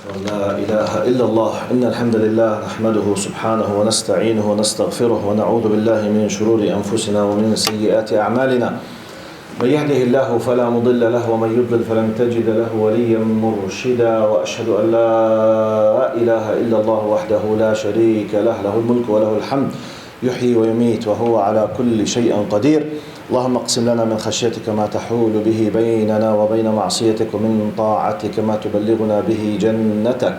لا إله إلا الله إن الحمد لله نحمده سبحانه ونستعينه ونستغفره ونعوذ بالله من شرور أنفسنا ومن سيئات أعمالنا من يهده الله فلا مضل له ومن يضلل فلن تجد له وليا مرشدا وأشهد أن لا إله إلا الله وحده لا شريك له له الملك وله الحمد يحيي ويميت وهو على كل شيء قدير اللهم اقسم لنا من خشيتك ما تحول به بيننا وبين معصيتك ومن طاعتك ما تبلغنا به جنتك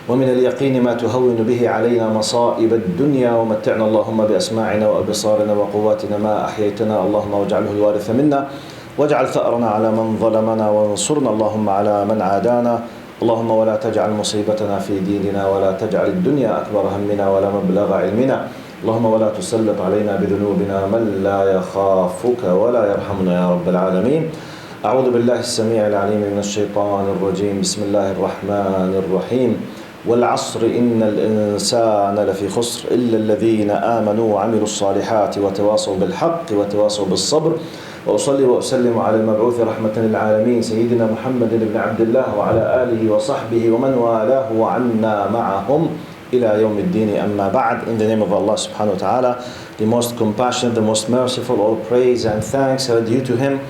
ومن اليقين ما تهون به علينا مصائب الدنيا ومتعنا اللهم بأسماعنا وأبصارنا وقواتنا ما أحييتنا اللهم واجعله الوارث منا واجعل ثأرنا على من ظلمنا وانصرنا اللهم على من عادانا اللهم ولا تجعل مصيبتنا في ديننا ولا تجعل الدنيا أكبر همنا ولا مبلغ علمنا اللهم ولا تسلط علينا بذنوبنا من لا يخافك ولا يرحمنا يا رب العالمين. أعوذ بالله السميع العليم من الشيطان الرجيم. بسم الله الرحمن الرحيم. والعصر إن الإنسان لفي خسر إلا الذين آمنوا وعملوا الصالحات وتواصوا بالحق وتواصوا بالصبر. وأصلي وأسلم على المبعوث رحمة للعالمين سيدنا محمد بن عبد الله وعلى آله وصحبه ومن والاه وعنا معهم إلى يوم الدين أما بعد. In the name of Allah subhanahu wa ta'ala, the most compassionate, the most merciful, all praise and thanks are due to Him,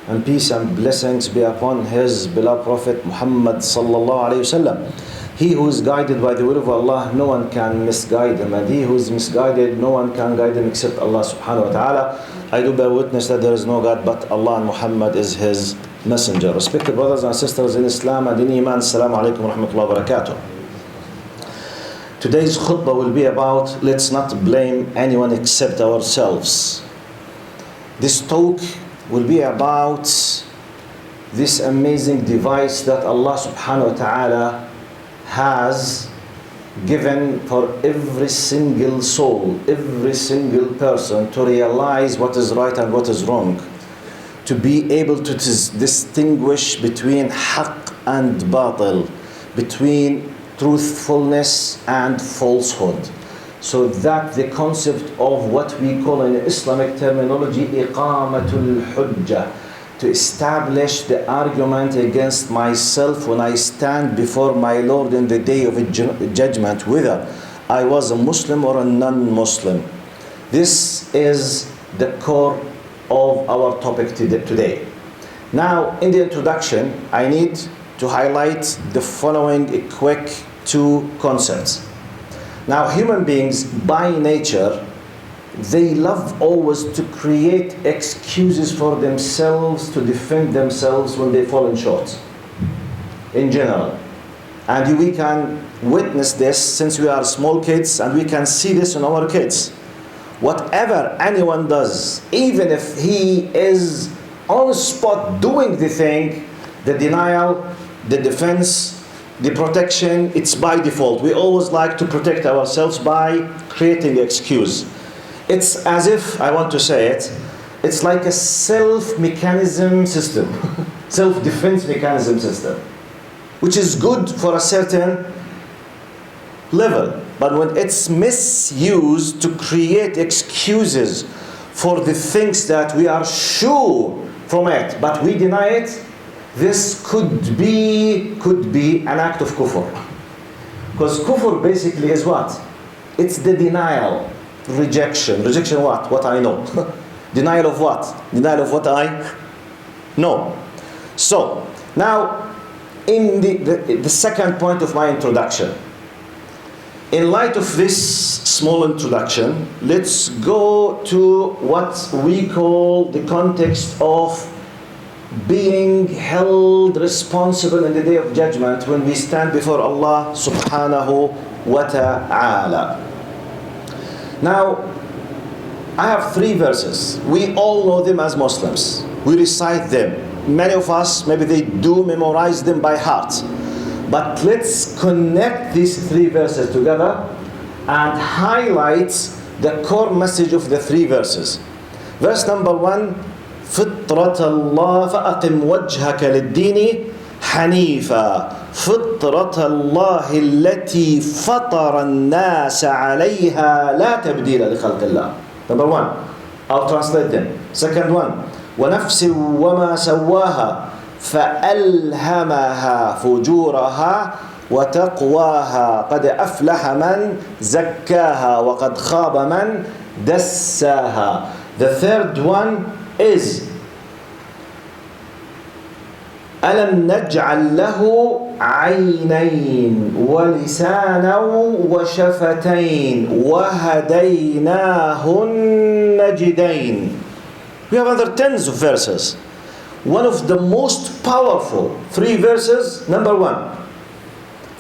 and peace and blessings be upon His beloved Prophet Muhammad sallallahu alayhi wasallam. He who is guided by the will of Allah, no one can misguide him, and he who is misguided, no one can guide him except Allah subhanahu wa ta'ala. I do bear witness that there is no God but Allah, and Muhammad is His messenger. Respected brothers and sisters in Islam and in Iman, Assalamu alaikum wa rahmatullahi wa barakatuh. Today's khutbah will be about let's not blame anyone except ourselves. This talk will be about this amazing device that Allah subhanahu wa ta'ala has given for every single soul, every single person to realize what is right and what is wrong, to be able to distinguish between haqq and batil, between truthfulness and falsehood, so that the concept of what we call in Islamic terminology iqamatul hujjah, to establish the argument against myself when I stand before my Lord in the day of judgment, whether I was a Muslim or a non-Muslim. This is the core of our topic today. Now, in the introduction, I need to highlight the following quick two concepts. Now, human beings by nature, they love always to create excuses for themselves to defend themselves when they fall short, in general. And we can witness this since we are small kids, and we can see this in our kids. Whatever anyone does, even if he is on the spot doing the thing, the denial, the defense, the protection, it's by default. We always like to protect ourselves by creating excuse. It's as if, I want to say it, it's like a self-mechanism system, self-defense mechanism system, which is good for a certain level. But when it's misused to create excuses for the things that we are sure from it, but we deny it, this could be an act of kufr. Because kufr basically is what? It's the denial, rejection. Rejection what? What I know. Denial of what? Denial of what I know. So, now, in the second point of my introduction, in light of this small introduction, let's go to what we call the context of being held responsible in the day of judgment when we stand before Allah subhanahu wa ta'ala. Now, I have three verses. We all know them as Muslims. We recite them. Many of us, maybe they do memorize them by heart. But let's connect these three verses together and highlight the core message of the three verses. Verse number 1, فطرة الله فأقم وجهك للدين حنيفا فطرة الله التي فطر الناس عليها لا تبديل لخلق الله. Number 1, I'll translate them. Second one, ونفس وما سواها فألهمها فجورها وتقواها قد أفلح من زكاها وقد خاب من دساها. The third one is ألم نجعل له عينين ولسانا وشفتين وهديناه النجدين. We have other tens of verses. One of the most powerful 3 verses. Number 1,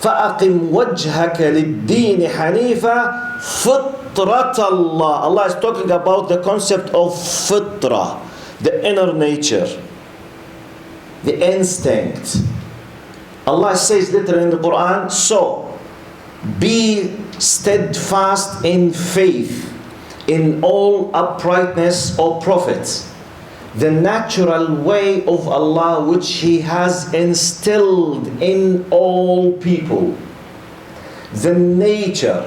فأقم وجهك للدين حنيفا فطرة الله. Allah is talking about the concept of fitra, the inner nature, the instinct. Allah says literally in the Quran, so be steadfast in faith, in all uprightness, O Prophet, the natural way of Allah which He has instilled in all people. The nature,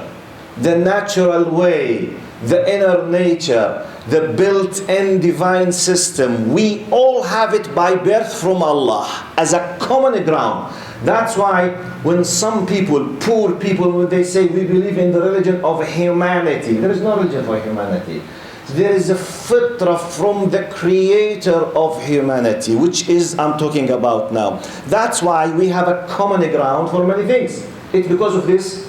the natural way, the inner nature, the built-in divine system, we all have it by birth from Allah as a common ground. That's why when some people, poor people, when they say we believe in the religion of humanity, there is no religion for humanity. There is a fitra from the creator of humanity, which is I'm talking about now. That's why we have a common ground for many things. It's because of this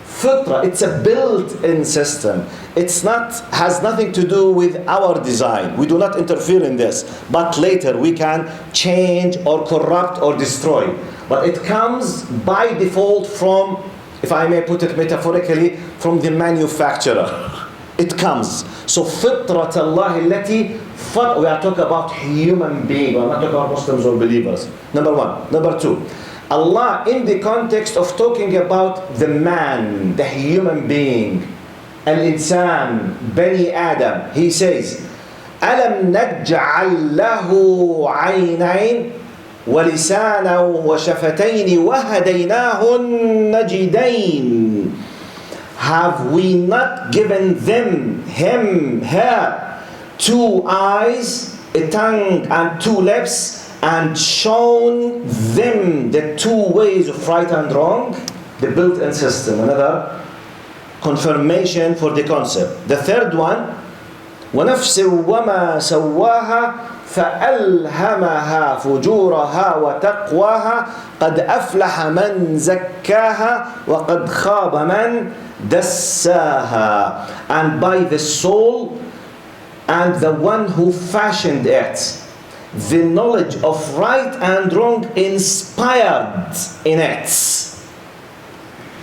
fitra. It's a built-in system. It's not, has nothing to do with our design. We do not interfere in this. But later we can change or corrupt or destroy. But it comes by default from, if I may put it metaphorically, from the manufacturer. It comes. So fitrat Allah allati, we are talking about human being. We are not talking about Muslims or believers. Number 1. Number 2. Allah, in the context of talking about the man, the human being, al-insan, Bani Adam, He says, أَلَمْ نَجْعَلْ لَهُ عَيْنَيْنِ وَلِسَانًا وَشَفَتَيْنِ وَهَدَيْنَاهُ النَّجِدَيْنِ. Have we not given them, him, her, 2 eyes, a tongue and 2 lips, and shown them the 2 ways of right and wrong? The built-in system. Another confirmation for the concept. The third one, وَنَفْسٍ وَمَا سَوَّاهَا فَأَلْهَمَهَا فُجُورَهَا وَتَقْوَاهَا قَدْ أَفْلَحَ مَنْ زَكَّاهَا وَقَدْ خَابَ مَنْ دَسَّاهَا. And by the soul and the one who fashioned it, the knowledge of right and wrong inspired in it.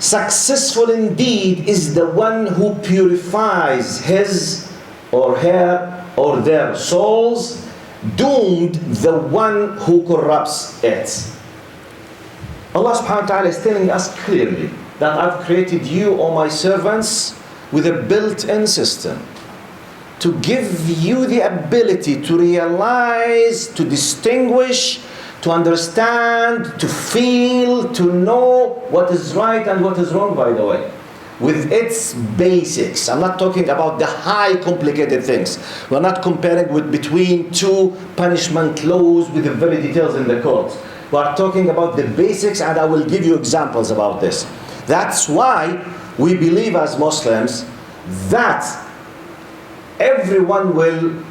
Successful indeed is the one who purifies his or her or their souls, doomed the one who corrupts it. Allah subhanahu wa ta'ala is telling us clearly that I've created you, O my servants, with a built-in system to give you the ability to realize, to distinguish, to understand, to feel, to know what is right and what is wrong, by the way, with its basics. I'm not talking about the high complicated things. We're not comparing with between 2 punishment laws with the very details in the court. We're talking about the basics, and I will give you examples about this. That's why we believe as Muslims that everyone will,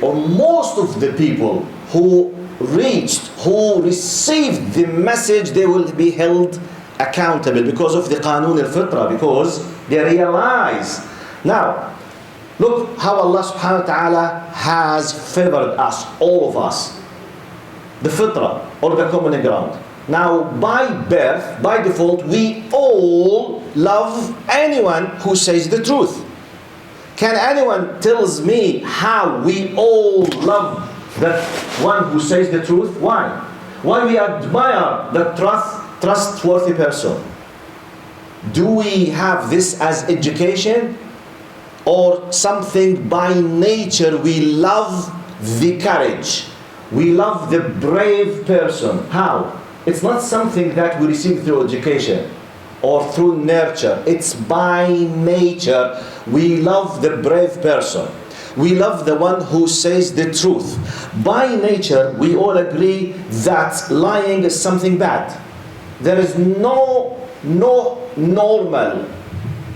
or most of the people who received the message, they will be held accountable because of the Qanun al-Fitra, because they realize. Now, look how Allah subhanahu wa ta'ala has favored us, all of us. The Fitra, or the common ground. Now, by birth, by default, we all love anyone who says the truth. Can anyone tells me how we all love that one who says the truth? Why? Why we admire the trustworthy person? Do we have this as education, or something by nature? We love the courage, we love the brave person. How? It's not something that we receive through education or through nurture. It's by nature. We love the brave person. We love the one who says the truth. By nature, we all agree that lying is something bad. There is no normal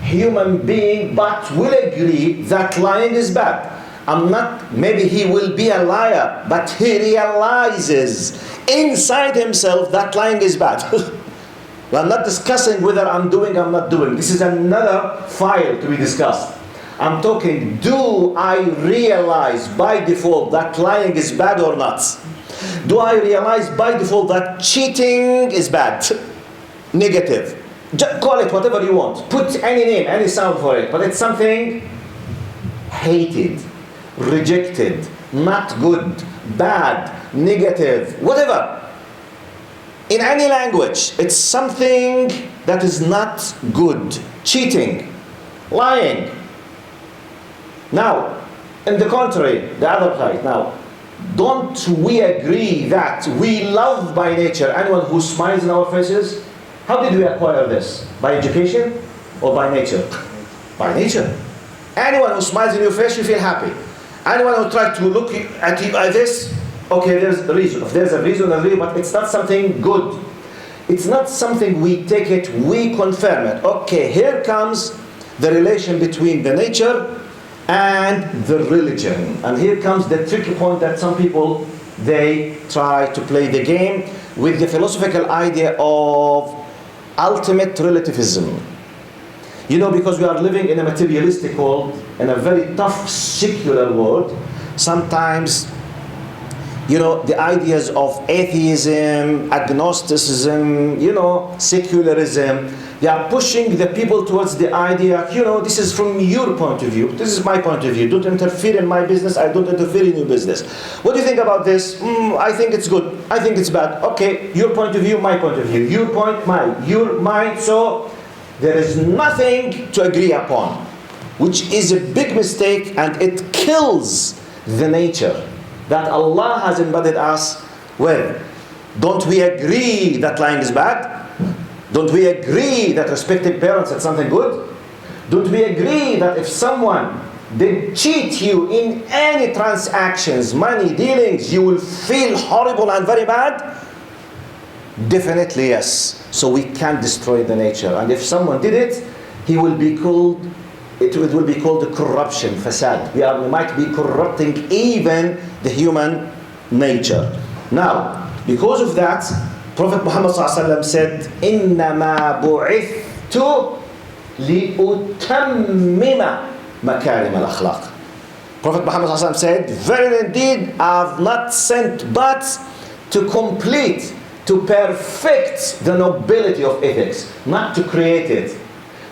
human being but will agree that lying is bad. Maybe he will be a liar, but he realizes inside himself that lying is bad. I'm not discussing whether I'm not doing. This is another file to be discussed. I'm talking, do I realize by default that lying is bad or not? Do I realize by default that cheating is bad? Negative. Just call it whatever you want. Put any name, any sound for it. But it's something hated, rejected, not good, bad, negative, whatever. In any language, it's something that is not good. Cheating, lying. Now, in the contrary, the other side. Now, don't we agree that we love by nature anyone who smiles in our faces? How did we acquire this? By education or by nature? By nature. Anyone who smiles in your face, you feel happy. Anyone who tries to look at you like this, okay, there's a reason. If there's a reason, but it's not something good. It's not something we take it, we confirm it. Okay, here comes the relation between the nature and the religion. And here comes the tricky point that some people, they try to play the game with the philosophical idea of ultimate relativism. You know, because we are living in a materialistic world, in a very tough secular world, sometimes, you know, the ideas of atheism, agnosticism, you know, secularism, they are pushing the people towards the idea, you know, this is from your point of view, this is my point of view, don't interfere in my business, I don't interfere in your business. What do you think about this? I think it's good, I think it's bad. Okay, your point of view, my point of view, your point, mine, your mine, so there is nothing to agree upon, which is a big mistake, and it kills the nature that Allah has embedded us with. Don't we agree that lying is bad? Don't we agree that respecting parents is something good? Don't we agree that if someone did cheat you in any transactions, money, dealings, you will feel horrible and very bad? Definitely yes. So we can't destroy the nature. And if someone did it, he will be called, it will be called the corruption, fasad. We might be corrupting even the human nature. Now, because of that, Prophet Muhammad ﷺ said, إِنَّمَا بُعِثْتُ لِأُتَمِّمَ مَكَارِمَ الْأَخْلَاقِ. Prophet Muhammad ﷺ said, very indeed, I have not sent but to complete, to perfect the nobility of ethics, not to create it,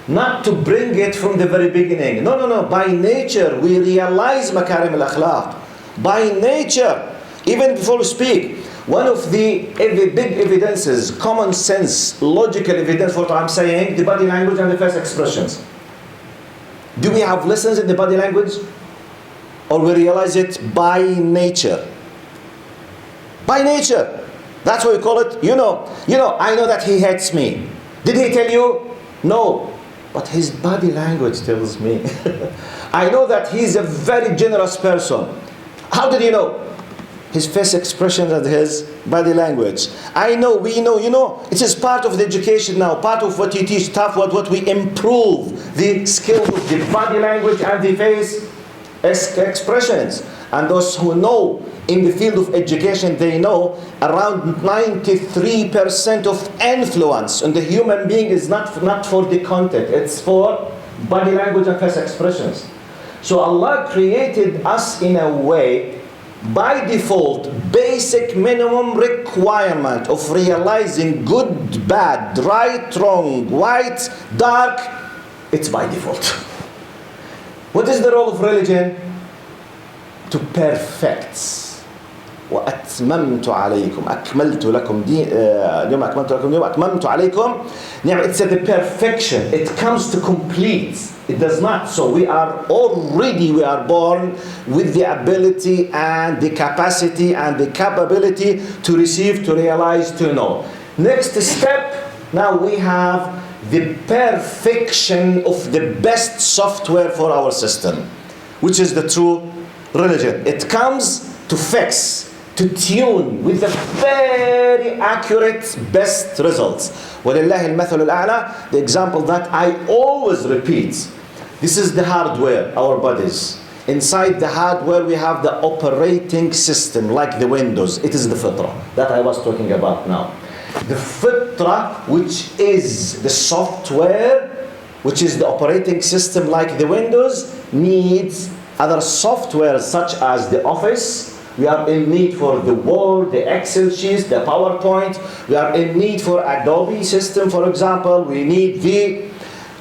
not to bring it from the very beginning. No. By nature, we realize makarim al-akhlaq. By nature, even before we speak, one of the big evidences, common sense, logical evidence for what I'm saying, the body language and the face expressions. Do we have lessons in the body language? Or we realize it by nature? By nature. That's what we call it. You know, I know that he hates me. Did he tell you? No. But his body language tells me. I know that he's a very generous person. How did you know? His face expressions and his body language. I know, we know, it is part of the education now, part of what you teach, stuff what we improve, the skills of the body language and the face expressions. And those who know in the field of education, they know around 93% of influence on the human being is not for the content, it's for body language and face expressions. So Allah created us in a way, by default, basic minimum requirement of realizing good, bad, right, wrong, white, dark, it's by default. What is the role of religion? To perfect. وأتممت عليكم أكملت لكم اليوم أكملت لكم اليوم أتممت عليكم. It's the perfection. It comes to complete. It does not. So we are born with the ability and the capacity and the capability to receive, to realize, to know. Next step, now we have the perfection of the best software for our system, which is the true religion. It comes to fix, to tune with the very accurate best results. وَلِلَّهِ الْمَثَلُ الْأَعْلَى. The example that I always repeat. This is the hardware, our bodies. Inside the hardware we have the operating system, like the Windows. It is the fitra that I was talking about now. The fitra, which is the software, which is the operating system like the Windows, needs other software such as the Office. We are in need for the Word, the Excel sheets, the PowerPoint. We are in need for Adobe system, for example. We need the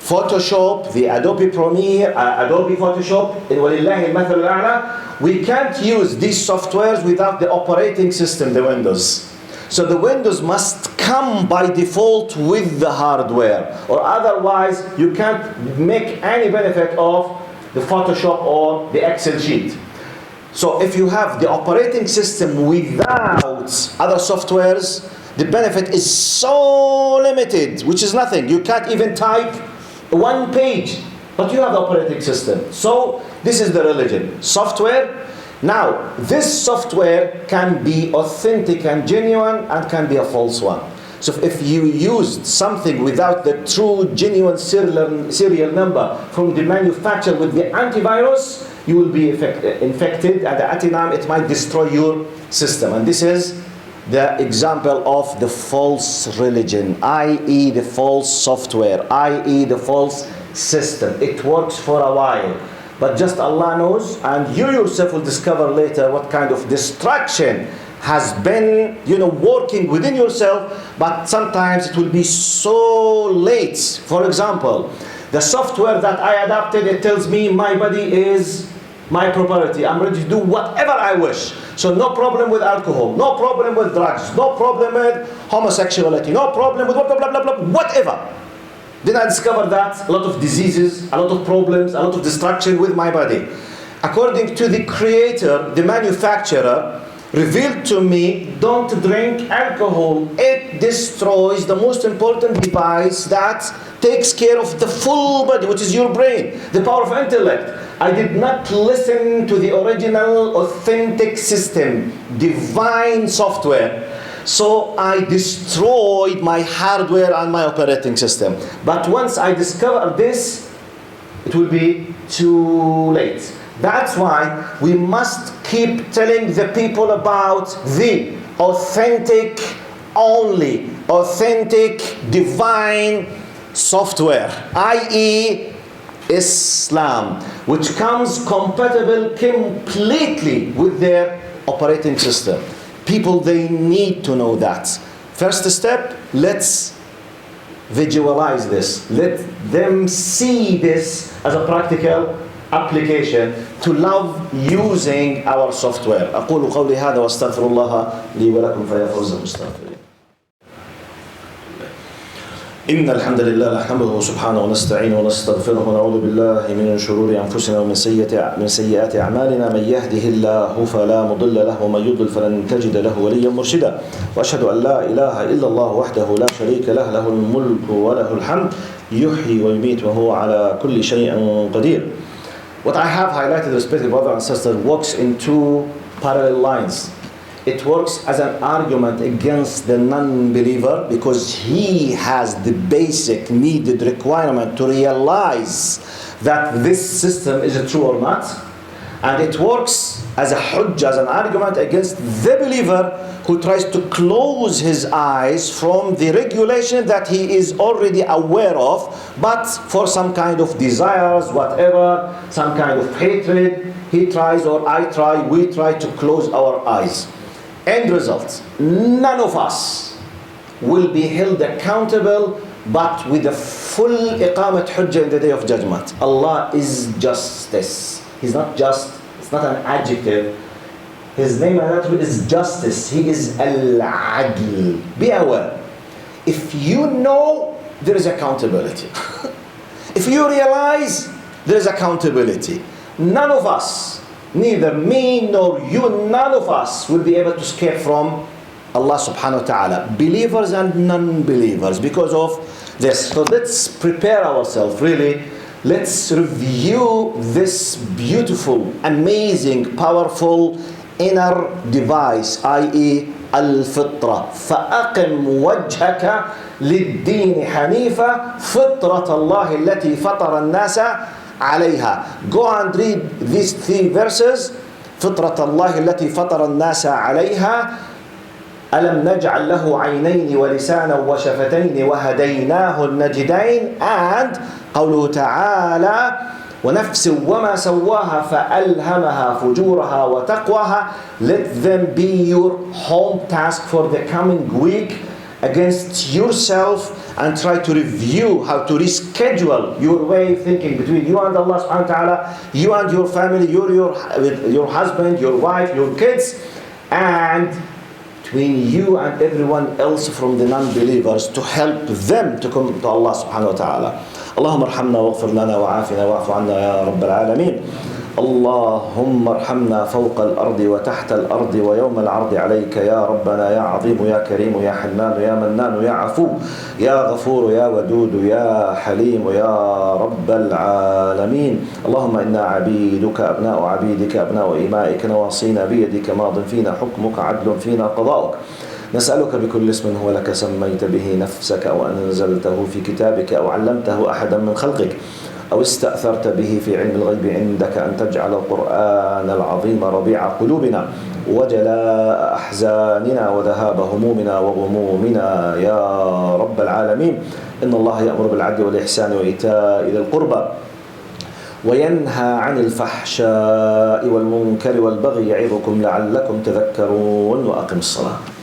Photoshop, the Adobe Premiere, Adobe Photoshop. In وَلِلَّهِ الْمَثَلُ الْأَعْلَى. We can't use these softwares without the operating system, the Windows. So the Windows must come by default with the hardware, or otherwise you can't make any benefit of the Photoshop or the Excel sheet. So if you have the operating system without other softwares, the benefit is so limited, which is nothing. You can't even type one page, but you have the operating system. So this is the religion. Software. Now, this software can be authentic and genuine and can be a false one. So if you used something without the true, genuine serial number from the manufacturer with the antivirus, you will be infected, and at the time it might destroy your system. And this is the example of the false religion, i.e. the false software, i.e. the false system. It works for a while, but just Allah knows, and you yourself will discover later what kind of distraction has been, working within yourself, but sometimes it will be so late. For example, the software that I adapted, it tells me my body is my property. I'm ready to do whatever I wish. So no problem with alcohol, no problem with drugs, no problem with homosexuality, no problem with blah, blah, blah, blah, blah, whatever. Then I discovered that a lot of diseases, a lot of problems, a lot of destruction with my body. According to the creator, the manufacturer, revealed to me, don't drink alcohol. It destroys the most important device that takes care of the full body, which is your brain, the power of intellect. I did not listen to the original, authentic system, divine software. So I destroyed my hardware and my operating system. But once I discover this, it will be too late. That's why we must keep telling the people about the authentic, only authentic, divine software, i.e. Islam, which comes compatible completely with their operating system. People, they need to know that. First step, let's visualize this. Let them see this as a practical application to love using our software. أقول قولي هذا واستغفر الله لي ولكم فيا فوز المستغفرين. إن الحمد لله نحمده سبحانه ونستعينه ونستغفره ونعوذ بالله من شرور أنفسنا ومن سيئات أعمالنا. من يهده الله فلا مضل له ومن يضلل فلن تجد له وليا مرشدا. وأشهد أن لا إله إلا الله وحده لا شريك له له الملك وله الحمد يحيي ويميت وهو على كل شيء قدير. What I have highlighted, respected brothers and sisters, works in two parallel lines. It works as an argument against the non-believer because he has the basic needed requirement to realize that this system is true or not. And it works as a hujjah, as an argument against the believer who tries to close his eyes from the regulation that he is already aware of, but for some kind of desires, whatever, some kind of hatred, he tries, or I try, we try to close our eyes. End result, none of us will be held accountable but with a full iqamat hujjah in the day of judgment. Allah is justice. He's not just, it's not an adjective. His name is justice. He is al-adl. Be aware. If you know, there is accountability. If you realize, there is accountability. None of us, neither me nor you, none of us will be able to escape from Allah subhanahu wa ta'ala. Believers and non-believers, because of this. So let's prepare ourselves, really. Let's review this beautiful, amazing, powerful, inner device, i.e. الفطرة. فأقم وجهك للدين حنيفة فطرة الله التي فطر الناس عليها. Go and read these 3 verses. فطرة الله التي فطر الناس عليها. ألم نجعل له عينين ولسانا وشفتين وهديناه النجدين. And قوله تعالى ونفس وما سواها فألهمها فجورها وتقواها. Let them be your home task for the coming week against yourself, and try to review how to reschedule your way of thinking between you and Allah subhanahu wa ta'ala, you and your family, your husband, your wife, your kids, and between you and everyone else from the non-believers, to help them to come to Allah subhanahu wa ta'ala. اللهم ارحمنا واغفر لنا وعافنا واعف عنا يا رب العالمين. اللهم ارحمنا فوق الأرض وتحت الأرض ويوم العرض عليك يا ربنا يا عظيم يا كريم يا حنان يا منان يا عفو يا غفور يا ودود يا حليم يا رب العالمين. اللهم إنا عبيدك أبناء عبيدك أبناء إمائك نواصينا بيدك ماض فينا حكمك عدل فينا قضاؤك. نسألك بكل اسم هو لك سميت به نفسك أو أنزلته في كتابك أو علمته أحدا من خلقك أو استأثرت به في علم الغيب عندك أن تجعل القرآن العظيم ربيع قلوبنا وجلاء أحزاننا وذهاب همومنا وغمومنا يا رب العالمين. إن الله يأمر بالعدل والإحسان وإيتاء ذي القربى وينهى عن الفحشاء والمنكر والبغي يعظكم لعلكم تذكرون. وأقم الصلاة.